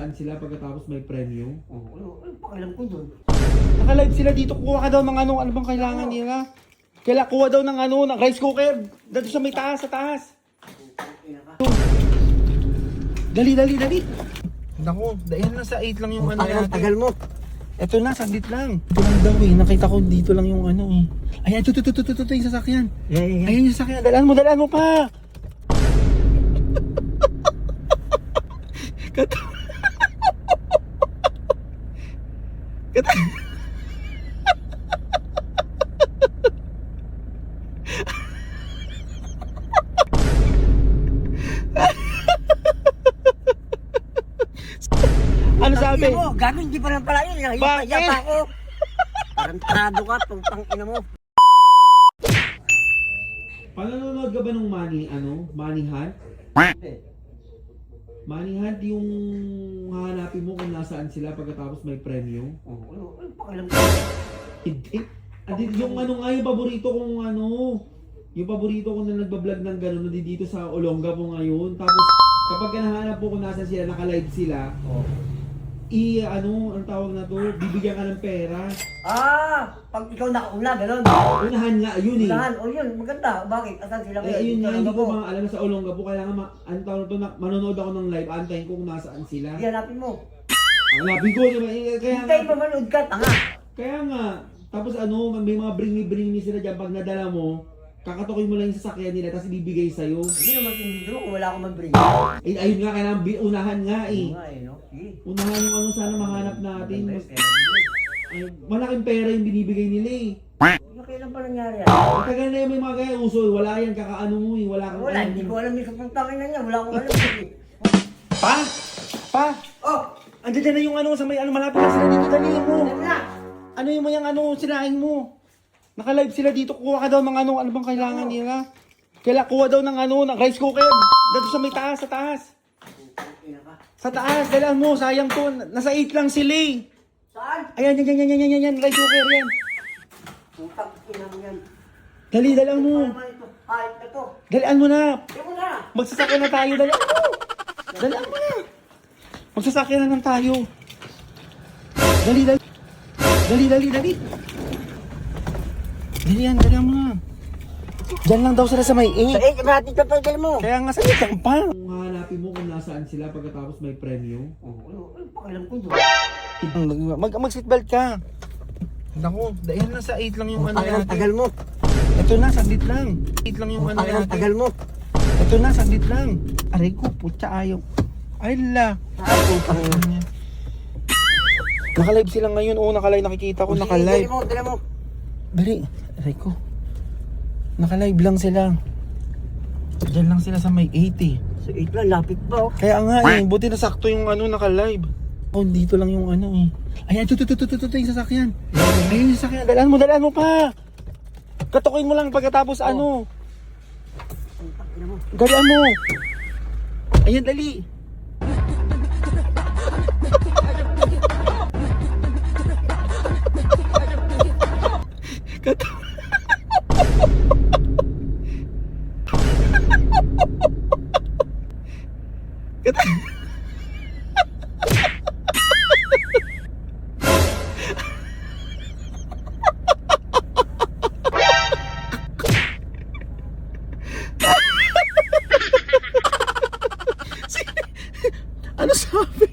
nasaan sila pagkatapos may premyo? Ano pakialam ko dun? Naka-live sila dito, kuha ka daw ng ano bang kailangan nila? Kailangan kuha daw ng ng rice cooker. Dito sa may taas, sa taas. Dali. Naku, yan lang sa 8 lang yung ano natin. Tagal mo. Ito na, saglit lang. Ito lang daw eh, nakita ko dito lang yung ano eh. Ayan, ito yung sasakyan. Yeah. Ayan yung sasakyan, dalaan mo pa. Kata. Ano sabi? Gago, hindi pa lang pala yun. Bakit? Nakipaya pa ako. Parang trado ka, putang ina mo. Panonood ka ba nung Money Hunt? Money Hunt yung hahanapin mo kung nasaan sila pagkatapos may premyo? Ano pakialam ko? Hindi. Yung yung paborito kong yung paborito ko na nagbablog ng gano'n dito sa Olonga po ngayon. Tapos kapag nahanap po kung nasaan sila, naka-live sila, ang tawag na to, bibigyan ka ng pera. Pag ikaw nakauna, gano'n. Unahan nga, yun eh. Unahan, yun, maganda. Bakit? Asan sila ngayon? Ayun nga, hindi ko Olongapo. alam sa Olonga po, kaya nga, ang tawag na to, manonood ako ng live, antayin ko kung nasaan sila. Hanapin mo. Hanapin ko, diba? Kaya nga, Hintay pa manood ka, tanga. kaya nga, tapos may mga bring me sila dyan, pag nadala mo, kakatukoy mo lang yung sasakyan nila, tapos ibibigay sa'yo. Hindi naman hindi mo kung wala akong mag-bring. Ayun nga, kailangan unahan nga eh. Nga no? Sige. Unahan yung sana mahanap natin. Maganda yun, pera din yun. Malaking pera yung binibigay nila eh. Kailan pa nangyari yan? Matagal na yung may mga kaya uso, wala yan, kakaano mo eh, wala kang Wala, alam. hindi ko alam yung kapantangin na niya. Wala akong alam. Pa! Oh! Andiyan na yung sa may malapit na sila dito, dalihan mo. Alam na! Ano yung sinain mo? Naka-live sila dito, kuha ka daw ng ano bang kailangan nila? Kailangan kuha daw ng ng rice cooker. Dito sa may taas, sa taas. Sa taas, dalaan mo, sayang to. Nasa 8 lang sila eh. Saan? Ayan, yan, rice cooker yan. Putang ina mo yan. Dali, dalaan mo. Ano naman ito? Ito. Dalian mo na. Ito mo na. Magsasakyan na tayo, dalian mo. Dalian mo na. Magsasakyan na lang tayo. Dali. Dalian mo na. Diyan lang daw sila sa may 8. Sa natin kapagdal mo. Kaya nga saglit lang pa. Kung hahanapin mo kung nasaan sila pagkatapos may premyo. Ano pakialam ko doon? Mag-seatbelt ka. Naku, yan lang sa 8 lang yung natin. Tagal mo. Ito na, saglit lang. 8 lang yung natin. Tagal mo. Ito na, saglit lang. Aray ko, putya ayaw. Ay la. Naka-live sila ngayon. Naka-live. Nakikita ko, naka-live. Dali mo. Dali. Aray ko. Naka-live lang sila. Diyan lang sila sa may 80. Sa 8 lang, lapit pa oh. Kaya nga eh, buti na sakto yung naka-live. Dito lang yung eh. Ayan, ito yung sasakyan. Ayun yung sasakyan. Dalaan mo pa. Katukoy mo lang pagkatapos Galaan mo. Ayan, dali. Ano sabi?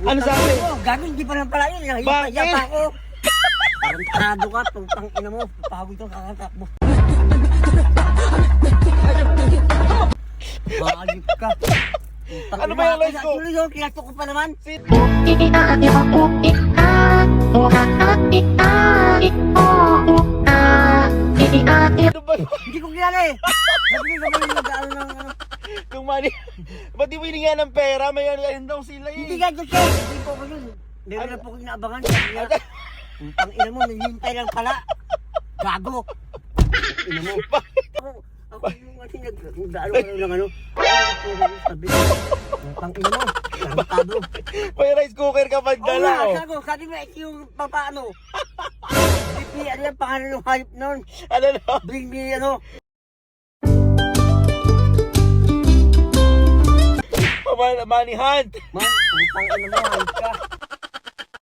Ano sabi? Gago, hindi pa lang pala yun. Nakipaya pa ako. Parang trado ka, putang ina mo. Pawid ko kakatakbo. Bakit ka? Ano ba yung live ko? Tuloy yun, kinasto ko pa naman. Ano ba? Hindi ko kilala eh. Sabi ko naman yung nag-ano ng ano. Yung money. Ba't di wilingan ng pera? May ano daw sila eh. Hindi ka dyan siya. Hindi po ko yun. Meron na po ko inaabangan. Sabi niya, putang ina mo, naghihintay lang pala. Gago. Ina mo. Ako yung nag-ano ko lang ano. Sabi ko, putang ina mo. Tarantado. May rice cooker ka pag dala. Gago. Sabi mo, yung papaano. BPL Ano ang pangalan ng hayop nun? Ano no? Bring me, ano? Money hunt. Man, putang ina mo, hayop ka.